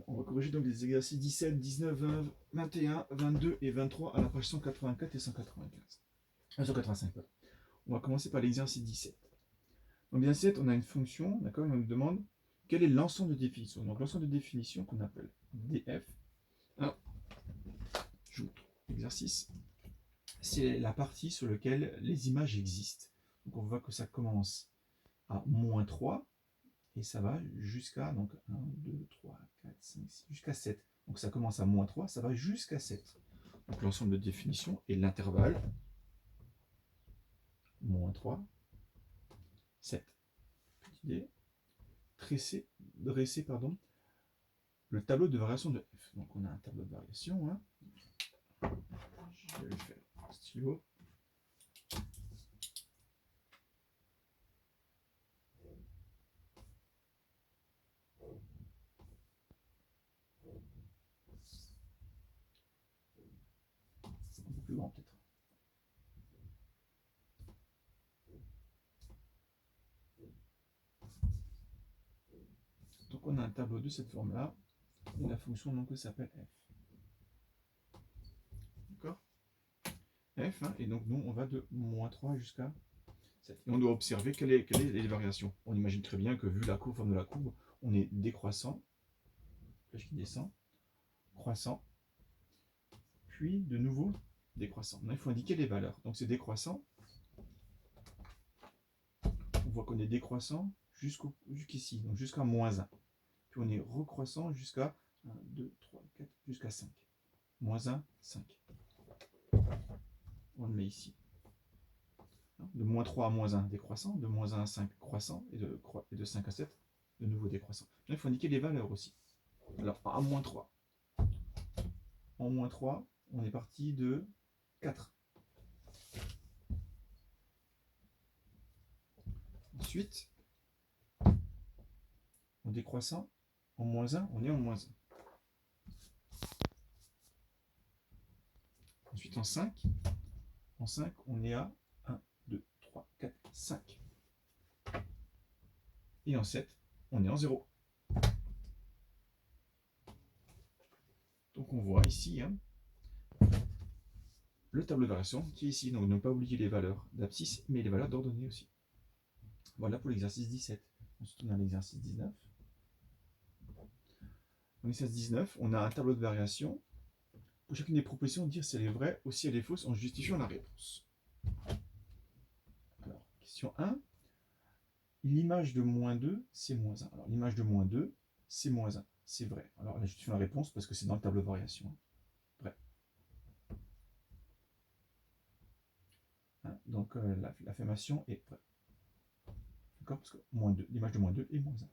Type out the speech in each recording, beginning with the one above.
On va corriger donc les exercices 17, 19, 20, 21, 22 et 23 à la page 184 et 195. 185, pardon. On va commencer par l'exercice 17. Donc, l'exercice 17, on a une fonction, d'accord, et on nous demande quel est l'ensemble de définition. Donc, l'ensemble de définition qu'on appelle df. Alors, j'ouvre l'exercice. C'est la partie sur laquelle les images existent. Donc, on voit que ça commence à moins 3 et ça va jusqu'à donc 1, 2, 3, 4, 5, 6, jusqu'à 7. Donc ça commence à moins 3, ça va jusqu'à 7. Donc l'ensemble de définition est l'intervalle moins 3, 7. Petite idée, dresser le tableau de variation de f. Donc on a un tableau de variation. Hein. Je vais le faire en stylo. Un peu plus grand peut-être. Donc on a un tableau de cette forme-là, et la fonction donc s'appelle f. D'accord? F, hein, et donc nous on va de moins 3 jusqu'à 7. Et on doit observer quelles sont les variations. On imagine très bien que vu la forme de la courbe, on est décroissant, flèche qui descend, croissant, puis de nouveau décroissant. Maintenant, il faut indiquer les valeurs. Donc c'est décroissant. On voit qu'on est décroissant jusqu'ici, donc jusqu'à moins 1. Puis on est recroissant jusqu'à 1, 2, 3, 4, jusqu'à 5. Moins 1, 5. On le met ici. De moins 3 à moins 1, décroissant. De moins 1 à 5, croissant. Et de 5 à 7, de nouveau décroissant. Là, il faut indiquer les valeurs aussi. Alors, à moins 3. En moins 3, on est parti de 4. Ensuite, en décroissant, en moins 1, on est en moins 1. Ensuite, en 5, on est à 1, 2, 3, 4, 5. Et en 7, on est en 0. Donc on voit ici le tableau de variation qui est ici. Donc ne pas oublier les valeurs d'abscisse, mais les valeurs d'ordonnée aussi. Voilà pour l'exercice 17. Ensuite, on a l'exercice 19. Dans l'exercice 19, on a un tableau de variation. Pour chacune des propositions, dire si elle est vraie ou si elle est fausse en justifiant la réponse. Alors, question 1. L'image de moins 2, c'est moins 1. Alors, l'image de moins 2, c'est moins 1. C'est vrai. Alors, là, je fais la réponse parce que c'est dans le tableau de variation. Vrai. Hein, donc, l'affirmation est vraie. D'accord? Parce que l'image de moins 2 est moins 1.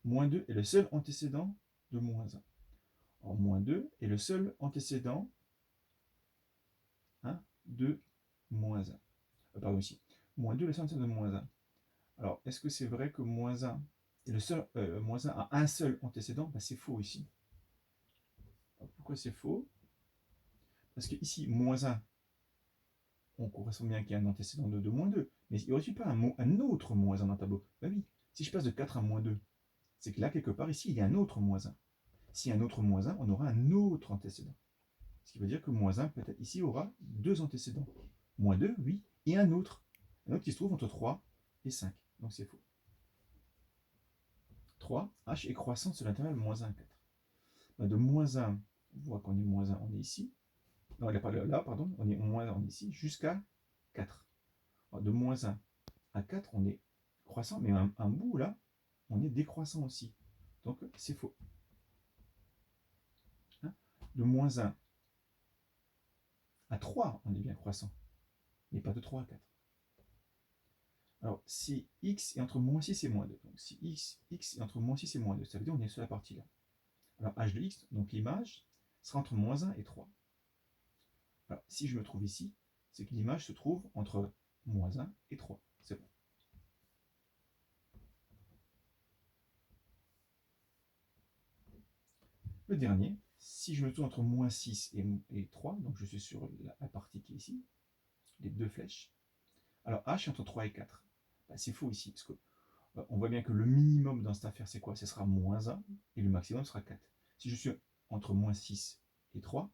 Moins 2 est le seul antécédent de moins 1. Alors, moins 2 est le seul antécédent de moins 1. Pardon, ici. Moins 2 est le seul antécédent de moins 1. Alors, est-ce que c'est vrai que moins 1 est le seul, moins 1 a un seul antécédent? Ben, c'est faux ici. Alors, pourquoi c'est faux? Parce que ici, moins 1, on correspond bien qu'il y a un antécédent de moins 2. Mais il n'y aurait-il pas un autre moins 1 dans le tableau? Ben oui. Si je passe de 4 à moins 2, c'est que là, quelque part, ici, il y a un autre moins 1. S'il y a un autre moins 1, on aura un autre antécédent. Ce qui veut dire que moins 1, peut-être ici, aura deux antécédents. Moins 2, oui, et un autre. Un autre qui se trouve entre 3 et 5. Donc c'est faux. 3, h est croissante sur l'intervalle moins 1 à 4. Ben de moins 1, on voit qu'on est moins 1, on est ici. Non, là, pardon, on est moins 1, on est ici, jusqu'à 4. Alors, de moins 1 à 4, on est croissant, mais un bout là, on est décroissant aussi. Donc c'est faux. Hein, de moins 1 à 3, on est bien croissant, mais pas de 3 à 4. Alors, si x est entre moins 6 et moins 2, donc si x est entre moins 6 et moins 2, ça veut dire qu'on est sur la partie là. Alors, h de x, donc l'image, sera entre moins 1 et 3. Alors, si je me trouve ici, c'est que l'image se trouve entre moins 1 et 3. C'est bon. Le dernier, si je me trouve entre moins 6 et 3, donc je suis sur la partie qui est ici, les deux flèches, alors h est entre 3 et 4. Ben, c'est faux ici, parce que on voit bien que le minimum dans cette affaire, c'est quoi? Ce sera moins 1, et le maximum sera 4. Si je suis entre moins 6 et 3,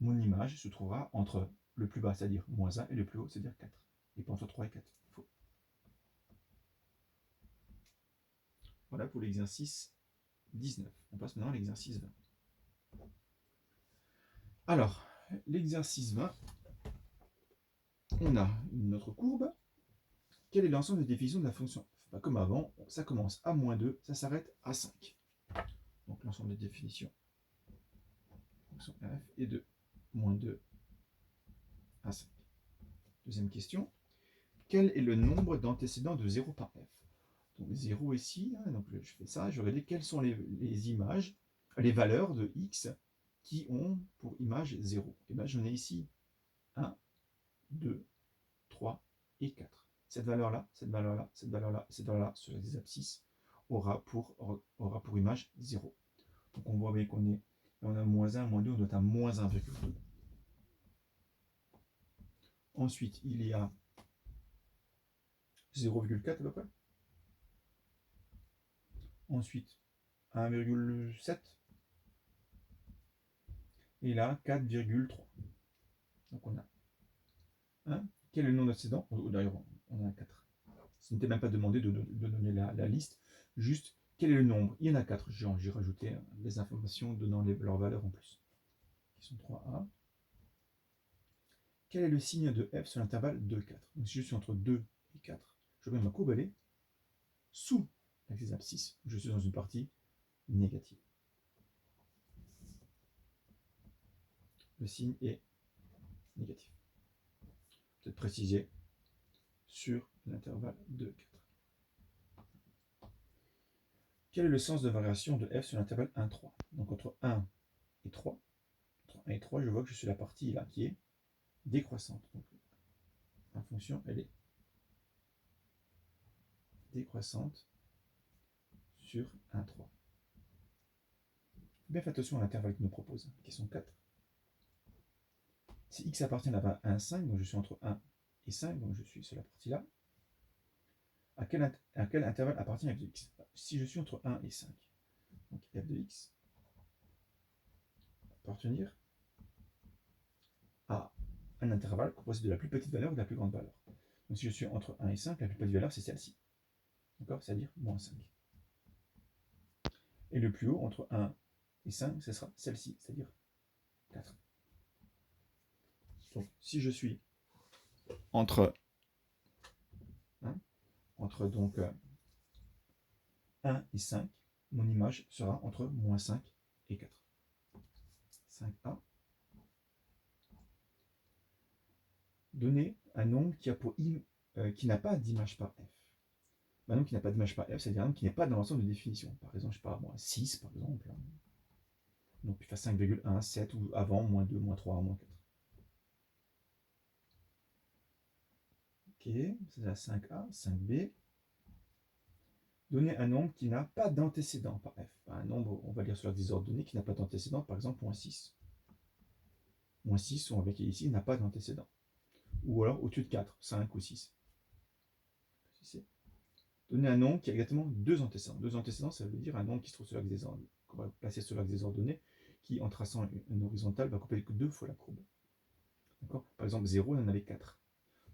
mon image se trouvera entre le plus bas, c'est-à-dire moins 1, et le plus haut, c'est-à-dire 4. Et pas entre 3 et 4. Faux. Voilà pour l'exercice 19. On passe maintenant à l'exercice 20. Alors, l'exercice 20, on a notre courbe. Quel est l'ensemble des définitions de la fonction f? Comme avant, ça commence à moins 2, ça s'arrête à 5. Donc l'ensemble des définitions fonction f est de moins 2 à 5. Deuxième question. Quel est le nombre d'antécédents de 0 par f? Donc 0 ici, donc je fais ça, je regarde quelles sont les images, les valeurs de x qui ont pour image 0. Et bien j'en ai ici 1, 2, 3 et 4. Cette valeur-là, cette valeur-là, cette valeur-là, cette valeur-là sur les abscisses aura pour image 0. Donc on voit bien on a moins 1, moins 2, on doit être à moins 1,2. Ensuite, il y a 0,4 à peu près. Ensuite, 1,7. Et là, 4,3. Donc on a 1. Quel est le nom d'antécédent? D'ailleurs, on a 4. Ce n'était même pas demandé de donner la liste. Juste, quel est le nombre? Il y en a 4. J'ai rajouté les informations donnant leurs valeurs en plus. Qui sont 3A. Quel est le signe de f sur l'intervalle 2, 4? Donc si je suis entre 2 et 4, je vais ma courbe aller sous l'axe des abscisses. Je suis dans une partie négative. Le signe est négatif. Peut-être précisé sur l'intervalle 2, 4. Quel est le sens de variation de f sur l'intervalle 1, 3? Donc entre 1 et 3, entre 1 et 3, je vois que je suis la partie là qui est décroissante. Donc la fonction, elle est décroissante sur 1, 3. Bien fait attention à l'intervalle qu'il nous propose. Question 4. Si x appartient à la 1, 5, donc je suis entre 1 et 5, donc je suis sur la partie là. À quel intervalle appartient f de x? Si je suis entre 1 et 5, donc f de x va appartenir à un intervalle composé de la plus petite valeur ou de la plus grande valeur. Donc si je suis entre 1 et 5, la plus petite valeur c'est celle-ci. D'accord? C'est-à-dire moins 5. Et le plus haut, entre 1 et 5, ce sera celle-ci, c'est-à-dire 4. Donc si je suis entre donc 1 et 5, mon image sera entre moins 5 et 4. 5A. Donner un nombre qui n'a pas d'image par f. Un nombre qui n'a pas d'image par f, c'est-à-dire un nombre qui n'est pas dans l'ensemble de définition. Par exemple, je sais pas, moi, 6 par exemple. Donc il fait 5,1, 7 ou avant, moins 2, moins 3, moins 4. Ok, c'est la 5A, 5B. Donner un nombre qui n'a pas d'antécédent par f. Un nombre, on va lire sur l'axe des ordonnées, qui n'a pas d'antécédent, par exemple, moins 6. Moins 6, on va dire ici, n'a pas d'antécédent. Ou alors au-dessus de 4, 5 ou 6. Donner un nombre qui a exactement deux antécédents. Deux antécédents, ça veut dire un nombre qui se trouve sur l'axe des ordonnées, qu'on va placer sur l'axe des ordonnées, qui, en traçant une horizontale, va couper que 2 fois la courbe. Par exemple, 0, on en avait 4.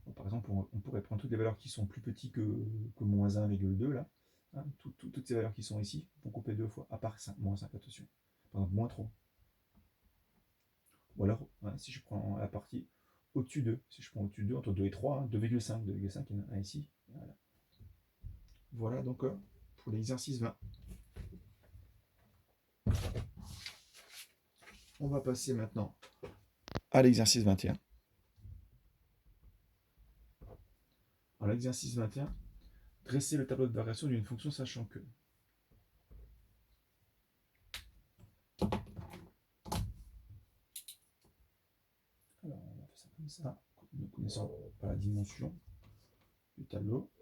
Donc, par exemple, on pourrait prendre toutes les valeurs qui sont plus petites que moins 1,2, là. Hein, toutes ces valeurs qui sont ici vont couper 2 fois, à part 5, moins 5, attention. Par exemple, moins 3. Ou alors, hein, si je prends la partie au-dessus de 2, si je prends au-dessus de 2, entre 2 et 3, hein, 2,5, 2,5, il y en a un ici. Voilà, voilà donc pour l'exercice 20. On va passer maintenant à l'exercice 21. Alors l'exercice 21, dresser le tableau de variation d'une fonction sachant que alors on va faire ça comme ça, ne connaissant pas la dimension du tableau.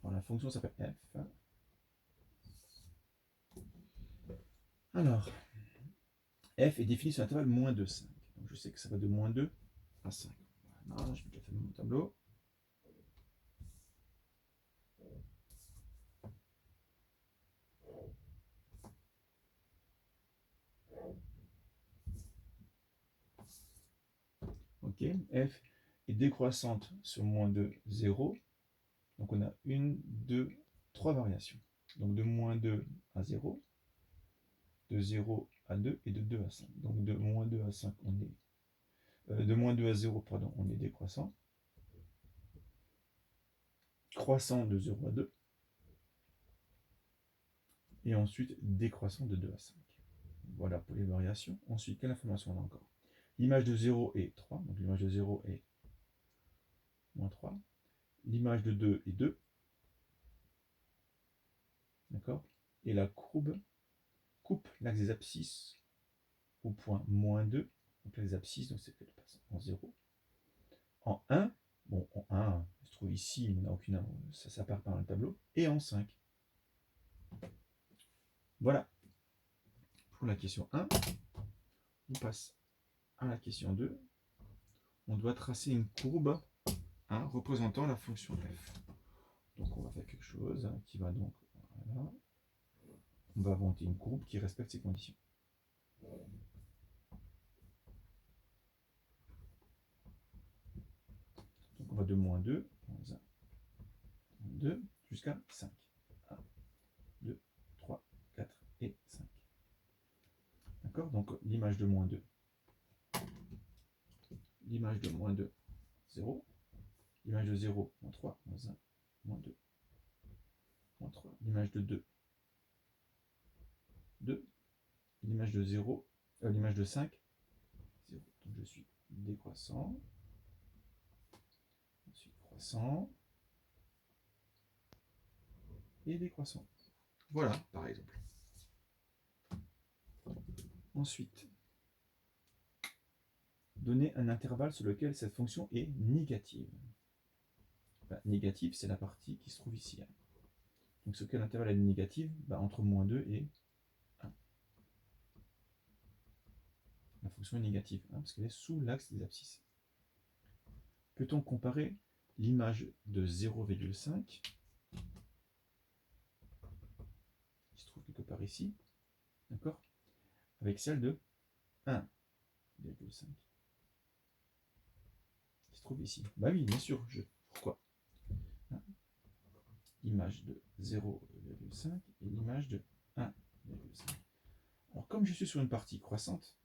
Alors la fonction s'appelle f. Alors, f est définie sur l'intervalle moins 2, 5. Donc je sais que ça va de moins 2 à 5. Voilà, je vais déjà faire mon tableau. f est décroissante sur moins 2, 0. Donc on a 1, 2, 3 variations. Donc de moins 2 à 0, de 0 à 2 et de 2 à 5. Donc de moins 2 à 5, on est de moins 2 à 0, pardon, on est décroissant. Croissant de 0 à 2. Et ensuite décroissant de 2 à 5. Voilà pour les variations. Ensuite, quelle information on a encore? L'image de 0 est 3, donc l'image de 0 est moins 3. L'image de 2 est 2. D'accord? Et la courbe coupe l'axe des abscisses au point moins 2. Donc l'axe des abscisses, donc c'est qu'elle passe en 0. En 1, bon, en 1, se trouve ici, mais on n'a aucune, ça part par le tableau. Et en 5. Voilà pour la question 1. On passe à la question 2. On doit tracer une courbe représentant la fonction f. Donc on va faire quelque chose qui va donc, voilà, on va inventer une courbe qui respecte ces conditions. Donc on va de moins 2, moins 1, 2, jusqu'à 5. 1, 2, 3, 4 et 5. D'accord? Donc l'image de moins 2. L'image de moins 2, 0. L'image de 0, moins 3, moins 1, moins 2, moins 3. L'image de 2, 2. L'image de 0, l'image de 5, 0. Donc je suis décroissant. Ensuite croissant. Et décroissant. Voilà, par exemple. Ensuite, donner un intervalle sur lequel cette fonction est négative. Ben, négative, c'est la partie qui se trouve ici. Donc, sur quel intervalle elle est négative? Ben, entre moins 2 et 1. La fonction est négative, parce qu'elle est sous l'axe des abscisses. Peut-on comparer l'image de 0,5, qui se trouve quelque part ici, d'accord, avec celle de 1,5, qui se trouve ici? Bah oui, bien sûr. Pourquoi? L'image de 0,5 et l'image de 1,5. Alors, comme je suis sur une partie croissante,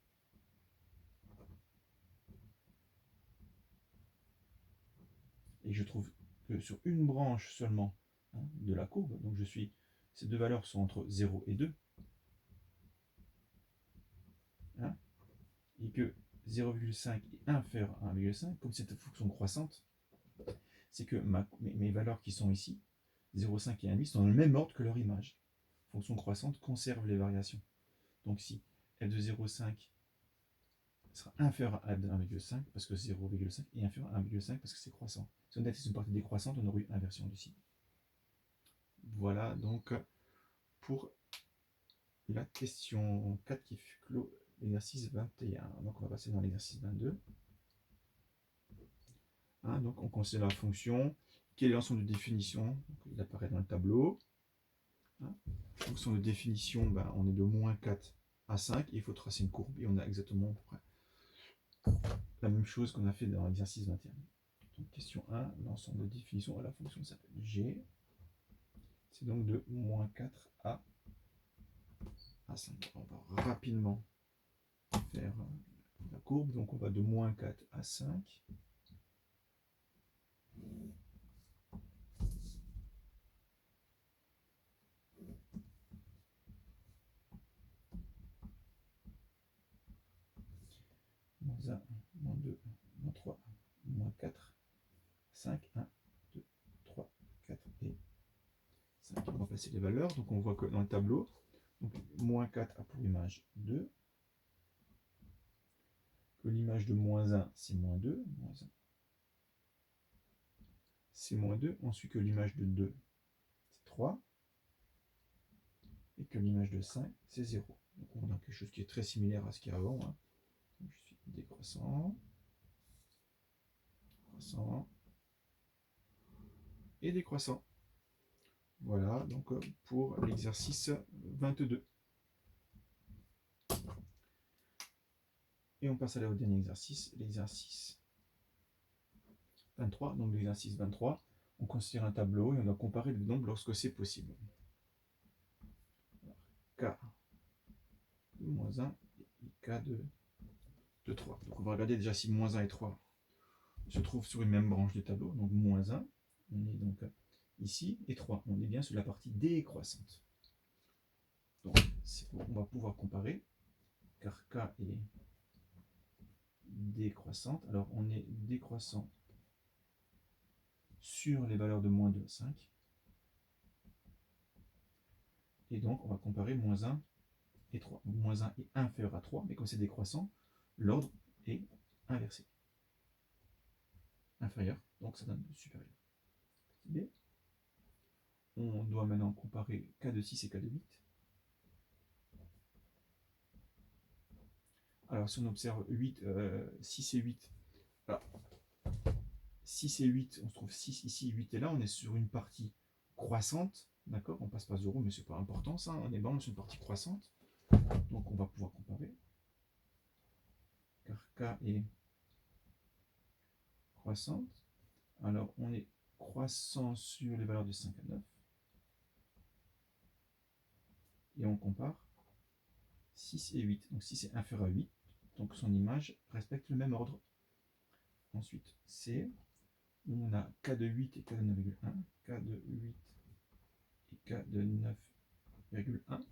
et je trouve que sur une branche seulement de la courbe, donc ces deux valeurs sont entre 0 et 2, et que 0,5 est inférieur à 1,5, comme c'est une fonction croissante, c'est que mes valeurs qui sont ici, 0,5 et 1,5, sont dans le même ordre que leur image. Fonction croissante conserve les variations. Donc si f de 0,5 sera inférieur à f de 1,5, parce que 0,5 est inférieur à 1,5 parce que c'est croissant. Si on était une partie décroissante, on aurait eu inversion du signe. Voilà donc pour la question 4 qui clôt l'exercice 21. Donc on va passer dans l'exercice 22. Donc on considère la fonction. Quel est l'ensemble de définition? Donc, il apparaît dans le tableau. Fonction de définition, on est de moins 4 à 5. Il faut tracer une courbe et on a exactement à peu près la même chose qu'on a fait dans l'exercice 21. Donc question 1, l'ensemble de définition à la fonction s'appelle g. C'est donc de moins 4 à 5. On va rapidement faire la courbe. Donc on va de moins 4 à 5. Moins 1, moins 2, moins 3, moins 4, 5, 1, 2, 3, 4 et 5. On va passer les valeurs. Donc on voit que dans le tableau, donc, moins 4 a pour image 2. Que l'image de moins 1, c'est moins 2. Moins 1. C'est moins 2. Ensuite que l'image de 2, c'est 3. Et que l'image de 5, c'est 0. Donc on a quelque chose qui est très similaire à ce qu'il y a avant. Donc je suis décroissant, croissant et décroissant. Voilà donc pour l'exercice 22. Et on passe au dernier exercice, l'exercice 23, donc l'exercice 23, on considère un tableau et on doit comparer les nombres lorsque c'est possible. K de moins 1 et K de 3. Donc on va regarder déjà si moins 1 et 3 se trouvent sur une même branche du tableau. Donc moins 1, on est donc ici, et 3, on est bien sur la partie décroissante. Donc bon, on va pouvoir comparer, car K est décroissante. Alors on est décroissant sur les valeurs de moins 2 à 5. Et donc on va comparer moins 1 et 3. Donc moins 1 est inférieur à 3, mais comme c'est décroissant, l'ordre est inversé. Inférieur, donc ça donne supérieur. B. On doit maintenant comparer K de 6 et K de 8. Alors si on observe 6 et 8, alors, 6 et 8, on se trouve 6 ici, 8 est là, on est sur une partie croissante, d'accord, on passe pas 0, mais c'est pas important ça, on est vraiment sur une partie croissante, donc on va pouvoir comparer, car K est croissante, alors on est croissant sur les valeurs de 5 à 9, et on compare 6 et 8, donc 6 est inférieur à 8, donc son image respecte le même ordre. Ensuite, C, on a K de 8 et K de 9,1, K de 8 et K de 9,1.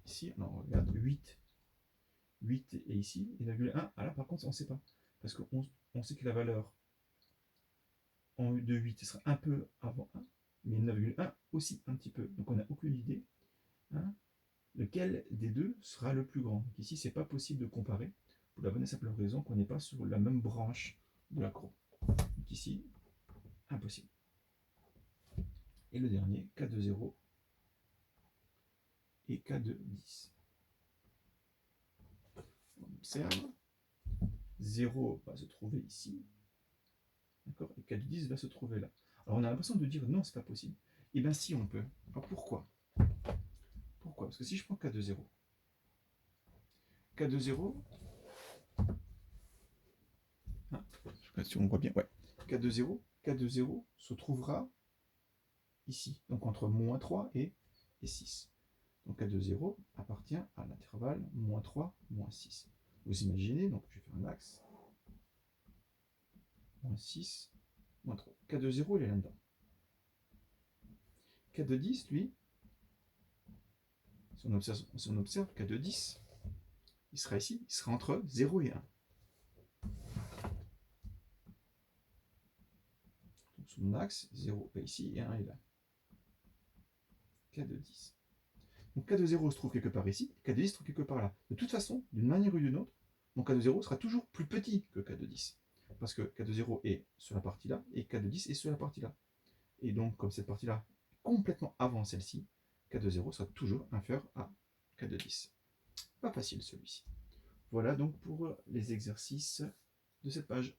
Ici, alors on regarde 8 et ici, et 9,1. Ah là, par contre, on ne sait pas. Parce qu'on sait que la valeur de 8 sera un peu avant 1, mais 9,1 aussi un petit peu. Donc on n'a aucune idée lequel des deux sera le plus grand. Donc ici, c'est pas possible de comparer, pour la bonne et simple raison qu'on n'est pas sur la même branche de la courbe. Donc ici, impossible. Et le dernier, K de 0 et K de 10. On observe. 0 va se trouver ici. D'accord. Et K de 10 va se trouver là. Alors on a l'impression de dire non, c'est pas possible. Et bien si on peut. Alors pourquoi? Pourquoi? Parce que si je prends K de 0, K de 0, je sais pas si on voit bien, ouais. K de 0 se trouvera ici, donc entre moins 3 et 6. Donc K de 0 appartient à l'intervalle moins 3, moins 6. Vous imaginez, donc je vais faire un axe, moins 6, moins 3. K de 0, il est là-dedans. K de 10, lui, si on observe K de 10, il sera ici, il sera entre 0 et 1. Donc sur mon axe, 0 est ici et 1 est là. K de 10. Donc K de 0 se trouve quelque part ici, K de 10 se trouve quelque part là. De toute façon, d'une manière ou d'une autre, mon K de 0 sera toujours plus petit que K de 10. Parce que K de 0 est sur la partie là, et K de 10 est sur la partie là. Et donc, comme cette partie-là est complètement avant celle-ci, K de 0 sera toujours inférieur à K de 10. Pas facile celui-ci. Voilà donc pour les exercices de cette page.